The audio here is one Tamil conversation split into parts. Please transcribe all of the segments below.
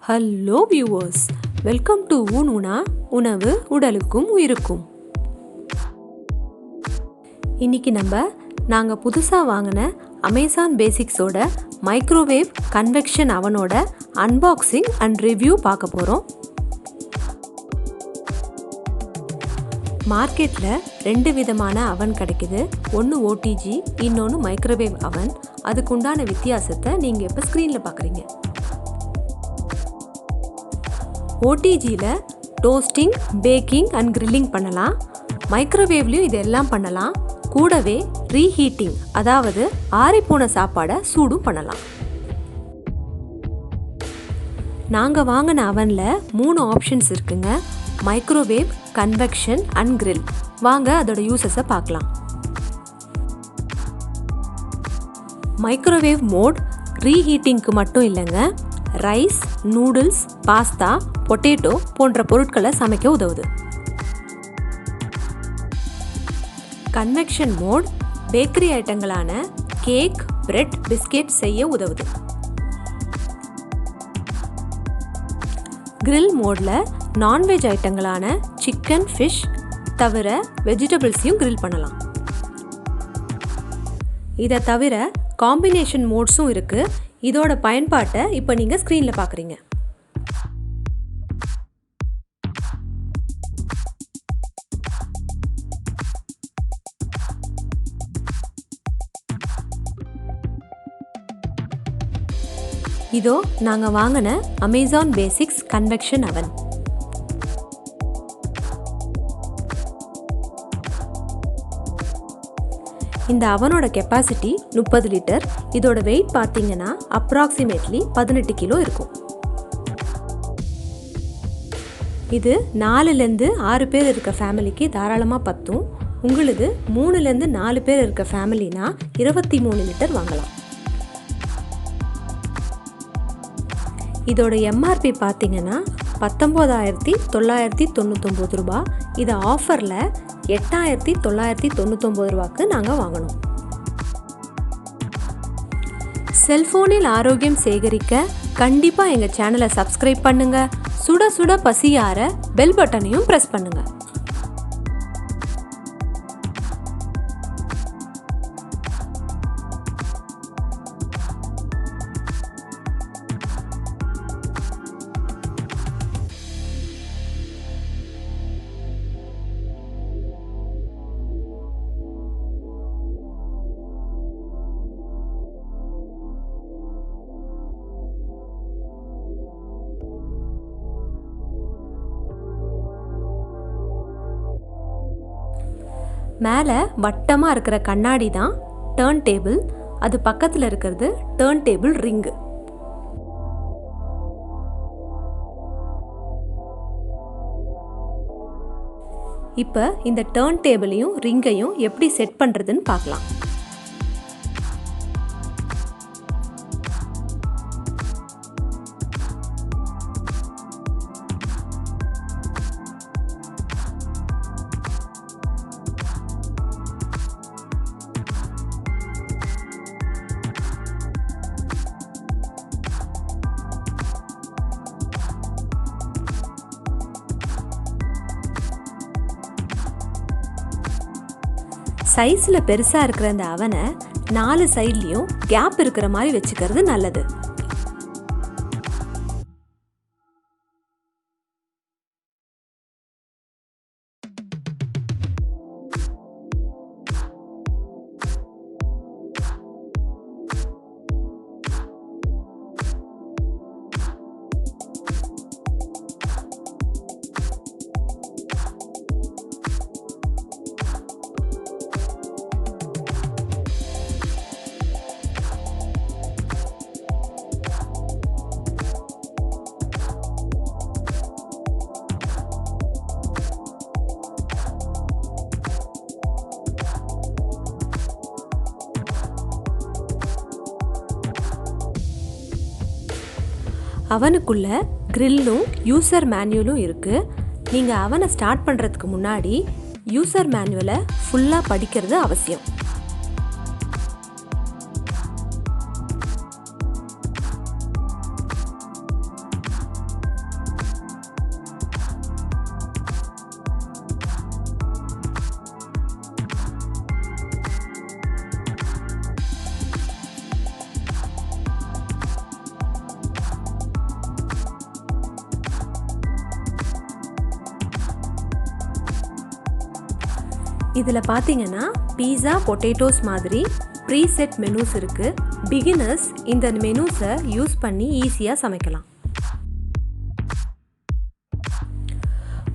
ஹலோ வியூவர்ஸ், வெல்கம் டு ஊனா உணவு உடலுக்கும் உயிருக்கும். இன்னைக்கு நாங்கள் புதுசாக வாங்கின அமேசான் பேசிக்ஸோட மைக்ரோவேவ் கன்வெக்ஷன் அவனோட அன்பாக்சிங் அண்ட் ரிவ்யூ பார்க்க போகிறோம். மார்க்கெட்டில் 2 விதமான அவன் கிடைக்குது. ஒன்று ஓடிஜி, இன்னொன்று மைக்ரோவேவ் அவன். அதுக்குண்டான வித்தியாசத்தை நீங்கள் இப்போ ஸ்க்ரீனில் பார்க்குறீங்க. ஓடிஜியில் டோஸ்டிங், பேக்கிங் அண்ட் கிரில்லிங் பண்ணலாம். மைக்ரோவேவ்லேயும் இதெல்லாம் பண்ணலாம். கூடவே ரீஹீட்டிங், அதாவது ஆறிப்போன சாப்பாடை சூடும் பண்ணலாம். நாங்கள் வாங்கின அவனில் 3 ஆப்ஷன்ஸ் இருக்குங்க. Microwave, convection and grill. வாங்க அதோட யூசஸை பார்க்கலாம். மைக்ரோவேவ் மோட் ரீஹீட்டிங்க்கு மட்டும் இல்லைங்க, ரைஸ், நூடுல்ஸ், பாஸ்தா, பொட்டேட்டோ போன்ற பொருட்களை சமைக்க உதவுது. கன்வெக்ஷன் மோட் பேக்கரி ஐட்டங்களான கேக், பிரெட், பிஸ்கெட் செய்ய உதவுது. கிரில் மோடில் நான்வெஜ் ஐட்டங்களான சிக்கன், ஃபிஷ் தவிர வெஜிடபிள்ஸையும் கிரில் பண்ணலாம். இதை தவிர காம்பினேஷன் மோட்ஸும் இருக்குது. இதோட பயன்பாட்டை இப்போ நீங்கள் ஸ்க்ரீனில் பார்க்குறீங்க. இதோ நாங்கள் வாங்கின அமேசான் பேசிக்ஸ் கன்வெக்ஷன் அவன். இந்த அவனோட கெப்பாசிட்டி 30 லிட்டர். இதோட வெயிட் பார்த்தீங்கன்னா அப்ராக்சிமேட்லி 18 கிலோ இருக்கும். இது 4லேருந்து 6 பேர் இருக்க ஃபேமிலிக்கு தாராளமாக பத்தும். உங்களுக்கு 3லேருந்து 4 பேர் இருக்க ஃபேமிலினா 23 லிட்டர் வாங்கலாம். இதோட எம்ஆர்பி பார்த்தீங்கன்னா 19,999 ரூபா. இது ஆஃபரில் 8,999 ரூபாய்க்கு நாங்கள் வாங்கினோம். செல்ஃபோனில் ஆரோக்கியம் சேகரிக்க கண்டிப்பாக எங்கள் சேனலை சப்ஸ்கிரைப் பண்ணுங்கள். சுட சுட பசியார பெல் பட்டனையும் ப்ரெஸ் பண்ணுங்கள். மேலே வட்டமாக இருக்கிற கண்ணாடி தான் டர்ன் டேபிள். அது பக்கத்தில் இருக்கிறது டர்ன் டேபிள் ரிங்கு. இப்போ இந்த டர்ன் டேபிளையும் ரிங்கையும் எப்படி செட் பண்ணுறதுன்னு பார்க்கலாம். சைஸில் பெருசாக இருக்கிற அந்த அவனை 4 சைட்லேயும் கேப் இருக்கிற மாதிரி வச்சுக்கிறது நல்லது. அவனுக்குள்ள கிரில்லும் யூசர் மேனுவலும் இருக்குது. நீங்கள் அவனை ஸ்டார்ட் பண்ணுறதுக்கு முன்னாடி யூசர் மேனுவலை ஃபுல்லாக படிக்கிறது அவசியம். இதில் பார்த்தீங்கன்னா பீஸா பொட்டேட்டோஸ் மாதிரி ப்ரீசெட் மெனூஸ் இருக்குது. பிகினர்ஸ் இந்த மெனூஸை யூஸ் பண்ணி ஈஸியாக சமைக்கலாம்.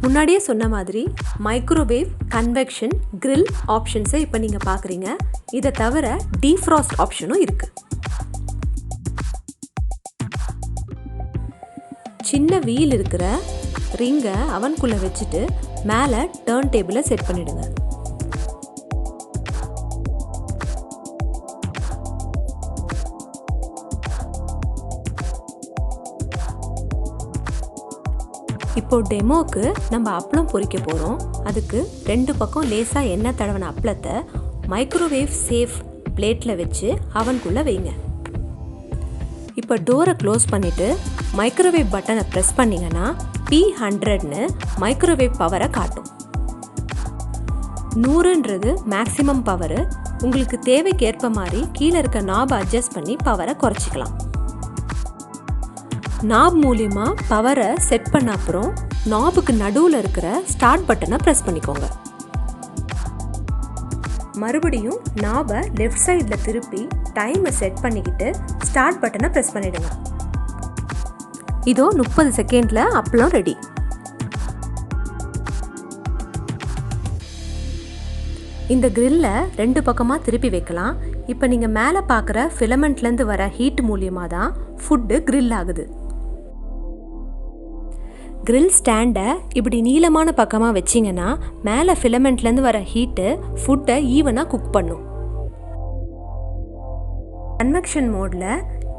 முன்னாடியே சொன்ன மாதிரி மைக்ரோவேவ், கன்வெக்ஷன், கிரில் ஆப்ஷன்ஸை இப்போ நீங்கள் பார்க்குறீங்க. இதை தவிர டீஃப்ராஸ்ட் ஆப்ஷனும் இருக்குது. சின்ன வீல் இருக்கிற ரிங்கை அவனுக்குள்ளே வச்சுட்டு மேலே டர்ன் டேபிளை செட் பண்ணிவிடுங்க. இப்போ டெமோக்கு நம்ம அப்பளம் பொரிக்க போகிறோம். அதுக்கு 2 பக்கம் லேசாக எண்ணெய் தடவின அப்பளத்தை மைக்ரோவேவ் சேஃப் பிளேட்டில் வச்சு அவனுக்குள்ளே வைங்க. இப்போ டோரை க்ளோஸ் பண்ணிவிட்டு மைக்ரோவேவ் பட்டனை ப்ரெஸ் பண்ணிங்கன்னா P100ன்னு மைக்ரோவேவ் பவரை காட்டும். 100ன்றது மேக்ஸிமம் பவரு. உங்களுக்கு தேவைக்கு ஏற்ப மாதிரி கீழே இருக்க நாபை அட்ஜஸ்ட் பண்ணி பவரை குறைச்சிக்கலாம். நாப் மூலிமா பவரை செட் பண்ண அப்புறம் நாபுக்கு நடுவில் இருக்கிற ஸ்டார்ட் பட்டனை ப்ரெஸ் பண்ணிக்கோங்க. மறுபடியும் நாபை லெஃப்ட் சைடில் திருப்பி டைமை செட் பண்ணிக்கிட்டு ஸ்டார்ட் பட்டனை ப்ரெஸ் பண்ணிடுங்க. இதோ 30 செகண்டில் அப்பளம் ரெடி. இந்த கிரில்லை 2 பக்கமாக திருப்பி வைக்கலாம். இப்போ நீங்கள் மேலே பார்க்குற ஃபிலமெண்ட்லேருந்து வர ஹீட் மூலியமாக தான் ஃபுட்டு கிரில் ஆகுது. கிரில் ஸ்டாண்டை இப்படி நீளமான பக்கமாக வச்சிங்கன்னா மேலே ஃபிலமெண்ட்லேருந்து வர ஹீட்டு ஃபுட்டை ஈவனாக குக் பண்ணும். கன்வெக்ஷன் மோடில்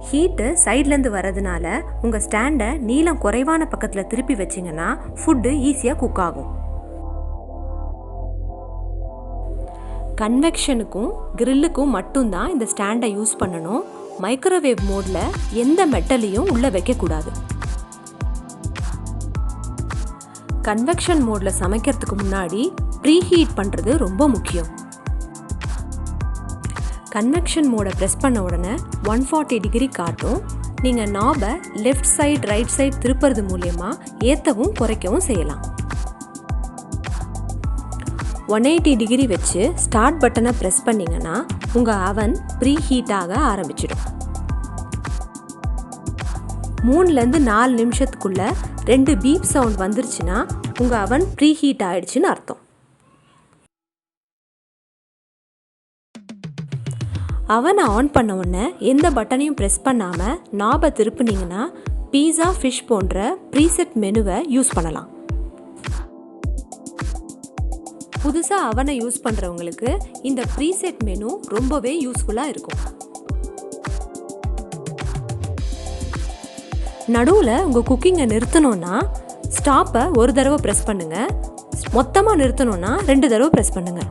ஹீட்டு சைட்லேருந்து வரதுனால உங்கள் ஸ்டாண்டை நீளம் குறைவான பக்கத்தில் திருப்பி வச்சிங்கன்னா ஃபுட்டு ஈஸியாக குக் ஆகும். கன்வெக்ஷனுக்கும் கிரில்லுக்கும் மட்டும்தான் இந்த ஸ்டாண்டை யூஸ் பண்ணணும். மைக்ரோவேவ் மோடில் எந்த மெட்டலையும் உள்ளே வைக்கக்கூடாது. கன்வெக்ஷன் மோடில் சமைக்கிறதுக்கு முன்னாடி ப்ரீ ஹீட் பண்ணுறது ரொம்ப முக்கியம். கன்வெக்ஷன் மோடை ப்ரெஸ் பண்ண உடனே 140 டிகிரி காட்டும். நீங்கள் நாபை லெஃப்ட் சைடு ரைட் சைடு திருப்புறது மூலியமாக ஏற்றவும் குறைக்கவும் செய்யலாம். 180 டிகிரி வச்சு ஸ்டார்ட் பட்டனை ப்ரெஸ் பண்ணிங்கன்னா உங்கள் அவன் ப்ரீ ஹீட் ஆக ஆரம்பிச்சிடும். 3லேருந்து 4 நிமிஷத்துக்குள்ளே 2 பீப் சவுண்ட் வந்துருச்சுன்னா உங்கள் அவன் ப்ரீ ஹீட் ஆகிடுச்சின்னு அர்த்தம். அவனை ஆன் பண்ண உடனே எந்த பட்டனையும் ப்ரெஸ் பண்ணாமல் நாபை திருப்பினீங்கன்னா பீஸா, ஃபிஷ் போன்ற ப்ரீசெட் மெனுவை யூஸ் பண்ணலாம். புதுசாக அவனை யூஸ் பண்ணுறவங்களுக்கு இந்த ப்ரீசெட் மெனு ரொம்பவே யூஸ்ஃபுல்லாக இருக்கும். நடுவில் உங்கள் குக்கிங்கை நிறுத்தணுன்னா ஸ்டாப்பை ஒரு தடவை ப்ரெஸ் பண்ணுங்கள். மொத்தமாக நிறுத்தணுன்னா 2 தடவை ப்ரெஸ் பண்ணுங்கள்.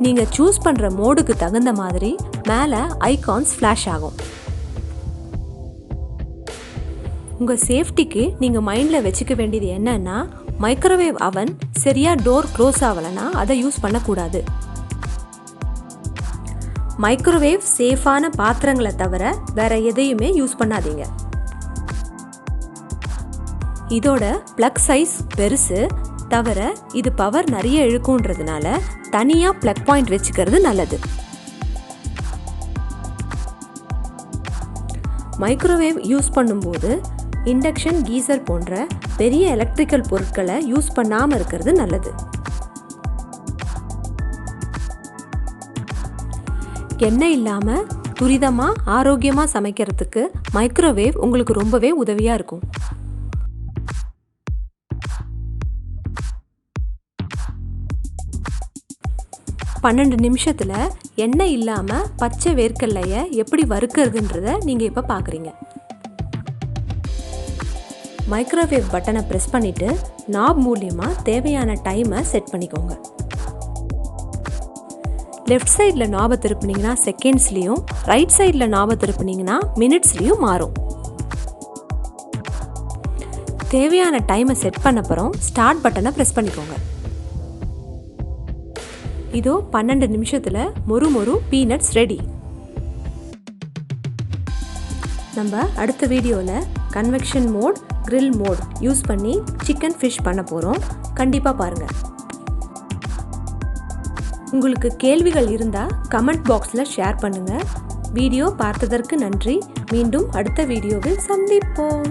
நீங்கள் சூஸ் பண்ணுற மோடுக்கு தகுந்த மாதிரி மேலே ஐகான்ஸ் ஃப்ளாஷ் ஆகும். உங்கள் சேஃப்டிக்கு நீங்கள் மைண்டில் வச்சுக்க வேண்டியது என்னன்னா, மைக்ரோவேவ் அவன் சரியாக டோர் க்ளோஸ் ஆகலைன்னா அதை யூஸ் பண்ணக்கூடாது. மைக்ரோவேவ் சேஃபான பாத்திரங்களை தவிர வேற எதையுமே யூஸ் பண்ணாதீங்க. இதோட ப்ளக் சைஸ் பெருசு, தவிர இது பவர் நிறைய இழுக்குன்றதுனால தனியாக ப்ளக் பாயிண்ட் வச்சுக்கிறது நல்லது. மைக்ரோவேவ் யூஸ் பண்ணும்போது இண்டக்ஷன், கீசர் போன்ற பெரிய எலக்ட்ரிக்கல் பொருட்களை யூஸ் பண்ணாமல் இருக்கிறது நல்லது. எண்ணெய் இல்லாமல் துரிதமாக ஆரோக்கியமாக சமைக்கிறதுக்கு மைக்ரோவேவ் உங்களுக்கு ரொம்பவே உதவியாக இருக்கும். பன்னெண்டு நிமிஷத்தில் எண்ணெய் இல்லாமல் பச்சை வேர்க்கடலையை எப்படி வறுக்கிறதுன்றதை நீங்கள் இப்போ பார்க்குறீங்க. மைக்ரோவேவ் பட்டனை ப்ரெஸ் பண்ணிவிட்டு நாப் மூலியமாக தேவையான டைமை செட் பண்ணிக்கோங்க. லெஃப்ட் சைடில் நாபை திருப்பினீங்கன்னா செகண்ட்ஸ்லேயும், ரைட் சைடில் நாபை திருப்பினீங்கன்னா மினிட்ஸ்லேயும் மாறும். தேவையான டைமை செட் பண்ண அப்புறம் ஸ்டார்ட் பட்டனை ப்ரெஸ் பண்ணிக்கோங்க. இதோ 12 நிமிஷத்தில் மொறு மொறு பீனட்ஸ் ரெடி. நம்ம அடுத்த வீடியோவில் convection mode, grill mode use பண்ணி சிக்கன் ஃபிஷ் பண்ண போகிறோம். கண்டிப்பாக பாருங்கள். உங்களுக்கு கேள்விகள் இருந்தால் கமெண்ட் பாக்ஸில் ஷேர் பண்ணுங்கள். வீடியோ பார்த்ததற்கு நன்றி. மீண்டும் அடுத்த வீடியோவில் சந்திப்போம்.